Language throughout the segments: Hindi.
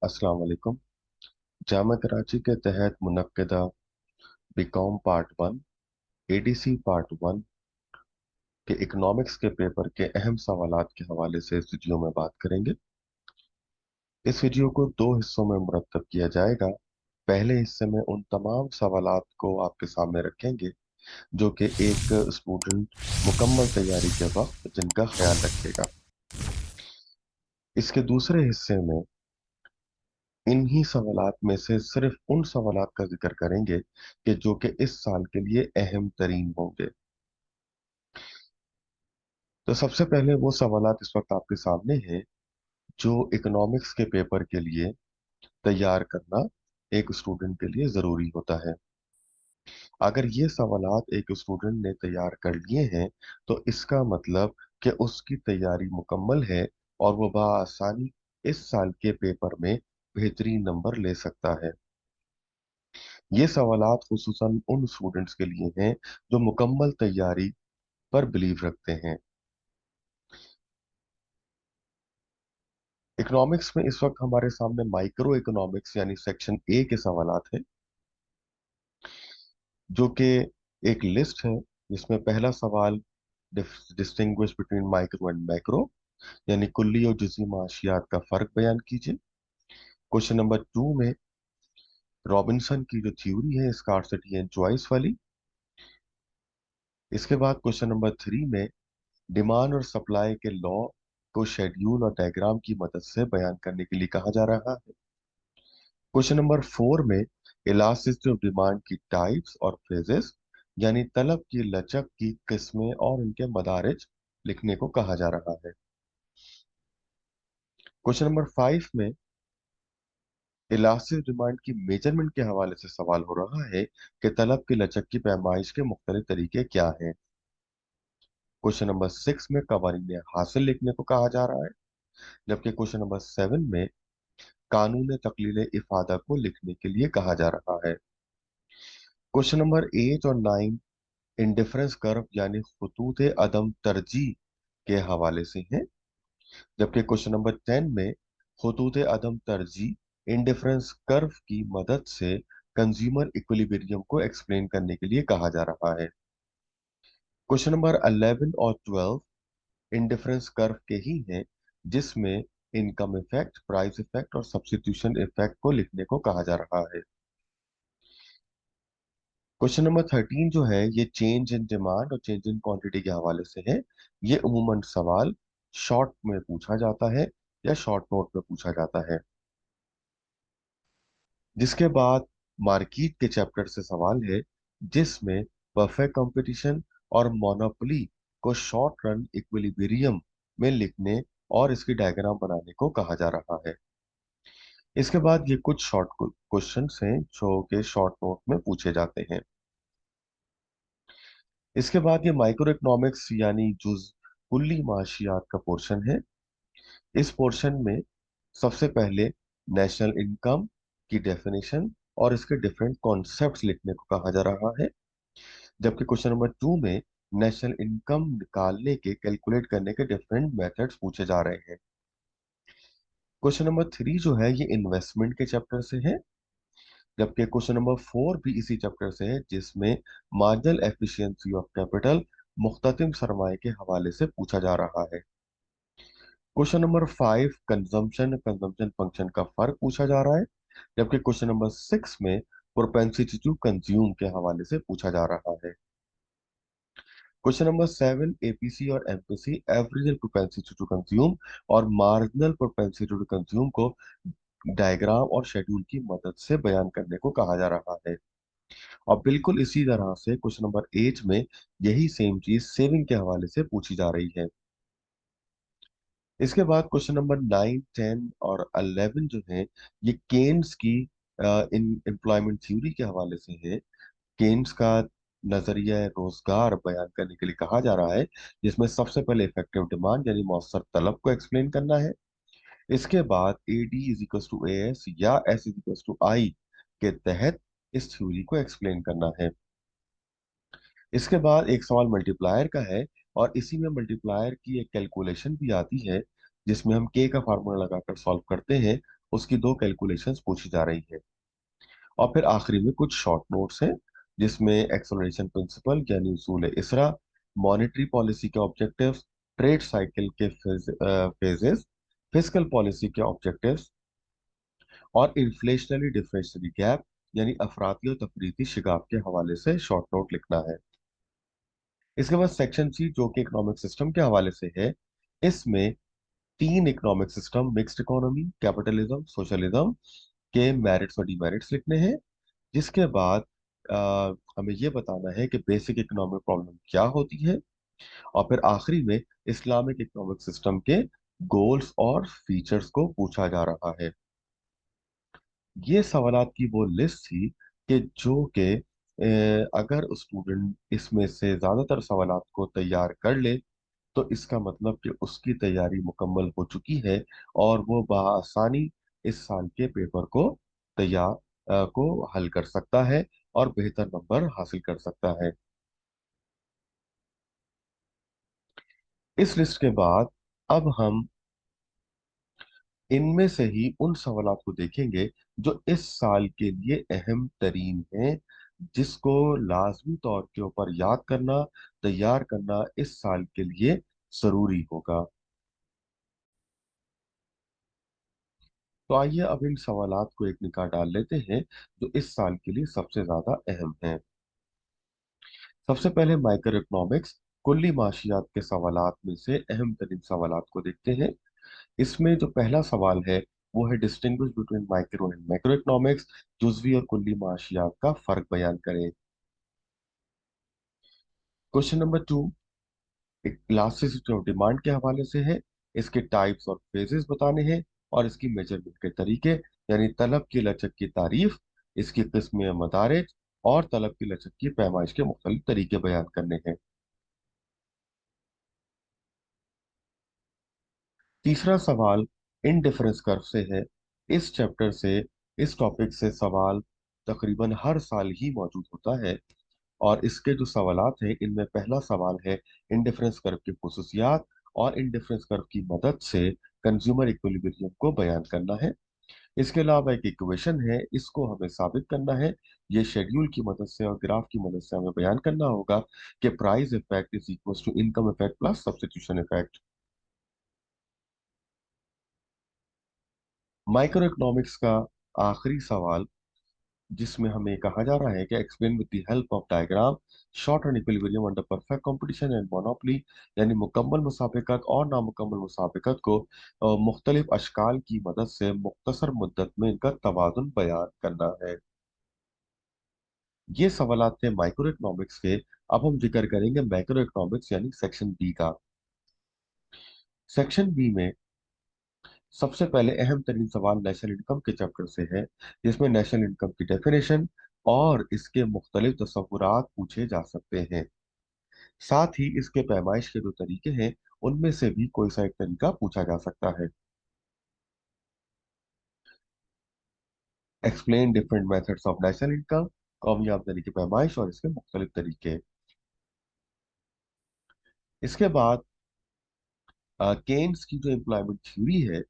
अस्सलाम वालेकुम। जामा कराची के तहत मुनक्किदा BCom part one, ADC part one के इकोनॉमिक्स के पेपर के अहम सवालात के हवाले से इस वीडियो में बात करेंगे। इस वीडियो को दो हिस्सों में मुरतब किया जाएगा। पहले हिस्से में उन तमाम सवालात को आपके सामने रखेंगे जो कि एक स्टूडेंट मुकम्मल तैयारी के वक्त जिनका ख्याल रखेगा। इसके दूसरे हिस्से में इन्हीं सवालात में से सिर्फ उन सवालात का जिक्र करेंगे कि जो कि इस साल के लिए अहम तरीन होंगे। तो सबसे पहले वो सवालात इस वक्त आपके सामने हैं जो इकोनॉमिक्स के पेपर के लिए तैयार करना एक स्टूडेंट के लिए जरूरी होता है। अगर ये सवालात एक स्टूडेंट ने तैयार कर लिए हैं तो इसका मतलब कि उसकी तैयारी मुकम्मल है और वो बआसानी इस साल के पेपर में बेहतरीन नंबर ले सकता है। ये सवालात खुसूसन उन स्टूडेंट्स के लिए हैं जो मुकम्मल तैयारी पर बिलीव रखते हैं। इकोनॉमिक्स में इस वक्त हमारे सामने माइक्रो इकोनॉमिक्स यानी सेक्शन ए के सवालात हैं जो कि एक लिस्ट है जिसमें पहला सवाल distinguish between micro and macro यानी कुल्ली और जुज़ी माशियात का फर्क बयान कीजिए। क्वेश्चन नंबर टू में रॉबिन्सन की जो थ्योरी है स्कार्सिटी एंड चॉइस वाली। इसके बाद क्वेश्चन नंबर थ्री में डिमांड और सप्लाई के लॉ को शेड्यूल और डायग्राम की मदद से बयान करने के लिए कहा जा रहा है। क्वेश्चन नंबर फोर में इलास्टिसिटी ऑफ डिमांड की टाइप्स और फेजेस यानी तलब की लचक की किस्में और उनके मदारिज लिखने को कहा जा रहा है। क्वेश्चन नंबर फाइव में इलास्टिक डिमांड की मेजरमेंट के हवाले से सवाल हो रहा है कि तलब की लचक की पैमाइश के मुख्तलिफ तरीके क्या हैं। क्वेश्चन नंबर सिक्स में कवानीन हासिल लिखने को कहा जा रहा है, जबकि क्वेश्चन नंबर सेवन में कानून तकलील इफादा को लिखने के लिए कहा जा रहा है। क्वेश्चन नंबर एट और नाइन इंडिफरेंस कर्व यानी खतूत अदम तरजीह के हवाले से हैं, जबकि क्वेश्चन नंबर टेन में खतूत अदम तरजीह इंडिफरेंस कर्व की मदद से कंज्यूमर इक्विलिब्रियम को एक्सप्लेन करने के लिए कहा जा रहा है। क्वेश्चन नंबर 11 और 12 इंडिफरेंस कर्व के ही हैं जिसमें इनकम इफेक्ट, प्राइस इफेक्ट और सब्स्टिट्यूशन इफेक्ट को लिखने को कहा जा रहा है। क्वेश्चन नंबर 13 जो है ये चेंज इन डिमांड और चेंज इन क्वांटिटी के हवाले से है। ये उमूमन सवाल शॉर्ट में पूछा जाता है या शॉर्ट नोट में पूछा जाता है। जिसके बाद मार्केट के चैप्टर से सवाल है जिसमें परफेक्ट कंपटीशन और मोनोपोली को शॉर्ट रन इक्विलिब्रियम में लिखने और इसकी डायग्राम बनाने को कहा जा रहा है। इसके बाद ये कुछ शॉर्ट क्वेश्चंस हैं जो कि शॉर्ट नोट में पूछे जाते हैं। इसके बाद ये माइक्रो इकोनॉमिक्स यानी जुज कुल्ली माशियात का पोर्शन है। इस पोर्शन में सबसे पहले नेशनल इनकम की डेफिनेशन और इसके डिफरेंट कॉन्सेप्ट्स लिखने को कहा जा रहा है, जबकि क्वेश्चन नंबर टू में नेशनल इनकम निकालने के कैलकुलेट करने के डिफरेंट मेथड्स पूछे जा रहे हैं। क्वेश्चन नंबर थ्री जो है ये इन्वेस्टमेंट के चैप्टर से है, जबकि क्वेश्चन नंबर फोर भी इसी चैप्टर से है जिसमें मार्जिनल एफिशिएंसी ऑफ कैपिटल मुख्ततिम सरमाए के हवाले से पूछा जा रहा है। Question number five consumption consumption function का फर्क पूछा जा रहा है, जबकि क्वेश्चन नंबर सिक्स में प्रोपेंसिटी टू कंज्यूम के हवाले से पूछा जा रहा है। क्वेश्चन नंबर सेवन एपीसी और MPC average propensity to consume और मार्जिनल प्रोपेंसिटी टू कंज्यूम को डायग्राम और शेड्यूल की मदद से बयान करने को कहा जा रहा है। और बिल्कुल इसी तरह से क्वेश्चन नंबर एट में यही सेम चीज सेविंग के हवाले से पूछी जा रही है। इसके बाद क्वेश्चन नंबर नाइन, टेन और 11 जो है ये केन्स की इन एम्प्लॉयमेंट थ्योरी के हवाले से है। केन्स का नजरिया रोजगार बयान करने के लिए कहा जा रहा है, जिसमें सबसे पहले इफेक्टिव डिमांड यानी मौसर तलब को एक्सप्लेन करना है। इसके बाद A D is equal to A S या S is equal to I के तहत इस थ्योरी को एक्सप्लेन करना है। इसके बाद एक सवाल मल्टीप्लायर का है और इसी में मल्टीप्लायर की एक कैलकुलेशन भी आती है जिसमें हम के का फार्मूला लगाकर सॉल्व करते हैं उसकी दो कैलकुलेशंस पूछी जा रही है। और फिर आखिरी में कुछ शॉर्ट नोट्स हैं, जिसमें एक्सेलरेशन प्रिंसिपल यानी उसूल इसरा, मॉनेटरी पॉलिसी के ऑब्जेक्टिव्स, ट्रेड साइकिल के फेजेस, फिस्कल पॉलिसी के ऑब्जेक्टिव्स और इन्फ्लेशनरी डिफ्लेशनरी गैप यानी अफराती और तफरीती शिगाफ के हवाले से शॉर्ट नोट लिखना है। इसके बाद सेक्शन सी जो कि इकोनॉमिक सिस्टम के हवाले से है, इसमें तीन economic system mixed economy, capitalism, socialism के मेरिट्स और डिमेरिट्स लिखने हैं। जिसके बाद हमें ये बताना है कि बेसिक इकोनॉमिक प्रॉब्लम क्या होती है, और फिर आखिरी में इस्लामिक इकोनॉमिक सिस्टम के गोल्स और फीचर्स को पूछा जा रहा है। ये सवालात की वो लिस्ट थी कि जो कि अगर स्टूडेंट इसमें से ज्यादातर सवालात को तैयार कर ले तो इसका मतलब कि उसकी तैयारी मुकम्मल हो चुकी है और वो बआसानी इस साल के पेपर को तैयार को हल कर सकता है और बेहतर नंबर हासिल कर सकता है। इस लिस्ट के बाद अब हम इनमें से ही उन सवालात को देखेंगे जो इस साल के लिए अहम तरीन हैं, जिसको लाजमी तौर के ऊपर याद करना, तैयार करना इस साल के लिए जरूरी होगा। तो आइए अब इन सवालात को एक निगाह डाल लेते हैं जो इस साल के लिए सबसे ज्यादा अहम हैं। सबसे पहले माइक्रो इकोनॉमिक्स कुल्ली माशियात के सवालात में से अहम तरीन सवालात को देखते हैं। इसमें जो पहला सवाल है वो है distinguish between micro and macro economics, जुजवी और कुल्ली माशियात का फर्क बयान करें। Question number two elasticity of demand के हवाले से है। इसके टाइप्स और फेजेस बताने हैं और इसकी मेजरमेंट के तरीके, यानी तलब की लचक की तारीफ, इसकी किस्में मदारिज और तलब की लचक की पैमाइश के मुख्तलिफ तरीके बयान करने हैं। तीसरा सवाल इन डिफरेंस कर्व से है। इस चैप्टर से, इस टॉपिक से सवाल तकरीबन हर साल ही मौजूद होता है, और इसके जो सवालात हैं इनमें पहला सवाल है इंडिफरेंस कर्व की खसूसियात और इंडिफरेंस कर्व की मदद से कंज्यूमर इक्विलिब्रियम को बयान करना है। इसके अलावा एक इक्वेशन है, इसको हमें साबित करना है। ये शेड्यूल की मदद से और ग्राफ की मदद से हमें बयान करना होगा कि price effect is equal to income effect plus substitution effect. Microeconomics का आखिरी सवाल, जिसमें हमें कहा जा रहा है कि explain with the help of diagram short and equilibrium under perfect competition and monopoly, यानी मुकम्मल मुसाबिकत और नामुकम्मल मुसाबिकत को मुख्तलिफ अशकाल की मदद से मुख्तसर मुद्दत में इनका तवाज़ुन बयान करना है। ये सवालात थे माइक्रो इकोनॉमिक्स के। अब हम जिक्र करेंगे मैक्रो इकोनॉमिक्स यानी सेक्शन बी का। सेक्शन बी में सबसे पहले अहम तरीन सवाल नेशनल इनकम के चैप्टर से है, जिसमें नेशनल इनकम की डेफिनेशन और इसके मुख्तलिफ तस्वुरात पूछे जा सकते हैं। साथ ही इसके पैमाइश के जो तरीके हैं उनमें से भी कोई सा एक तरीका पूछा जा सकता है। Explain different methods of national income, कौमी आमदनी की पैमाइश और इसके मुख्तलिफ तरीके। इसके बाद केन्स की जो एम्प्लॉयमेंट थ्योरी है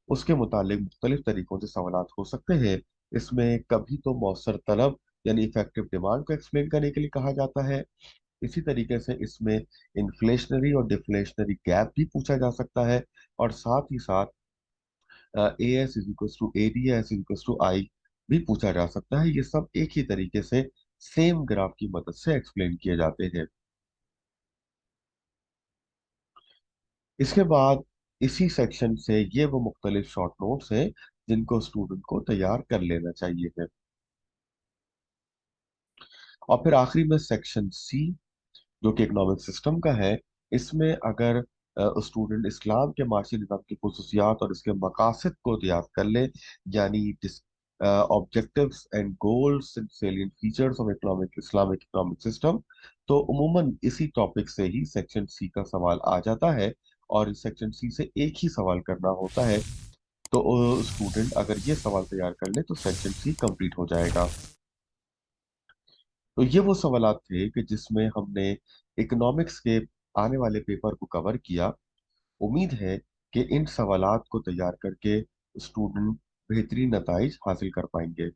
उसके मुतालिक मुख्तलिफ तरीकों से सवालात हो सकते हैं। इसमें कभी तो मौसर तलब यानी इफेक्टिव डिमांड को एक्सप्लेन करने के लिए कहा जाता है। इसी तरीके से इसमें इन्फ्लेशनरी और डिफ्लेशनरी गैप भी पूछा जा सकता है, और साथ ही साथ A S is equal to A D S is equal to I भी पूछा जा सकता है। ये सब एक ही तरीके से सेम ग्राफ की मदद से एक्सप्लेन किए जाते हैं। इसके बाद इसी सेक्शन से ये वो मुख्तलिफ शॉर्ट नोट्स हैं जिनको स्टूडेंट को तैयार कर लेना चाहिए है। और फिर आखिरी में सेक्शन सी जो कि इकोनॉमिक सिस्टम का है। इसमें अगर स्टूडेंट इस्लाम के माशी निज़ाम की खसूसियात और इसके मकासद को याद कर ले, यानी objectives and goals and salient features of economic Islamic economic system, तो उमूमन इसी टॉपिक से ही सेक्शन सी का सवाल आ जाता है, और सेक्शन सी से एक ही सवाल करना होता है। तो स्टूडेंट अगर ये सवाल तैयार कर ले तो सेक्शन सी कंप्लीट हो जाएगा। तो ये वो सवालात थे कि जिसमें हमने इकोनॉमिक्स के आने वाले पेपर को कवर किया। उम्मीद है कि इन सवालात को तैयार करके स्टूडेंट बेहतरीन नतज हासिल कर पाएंगे।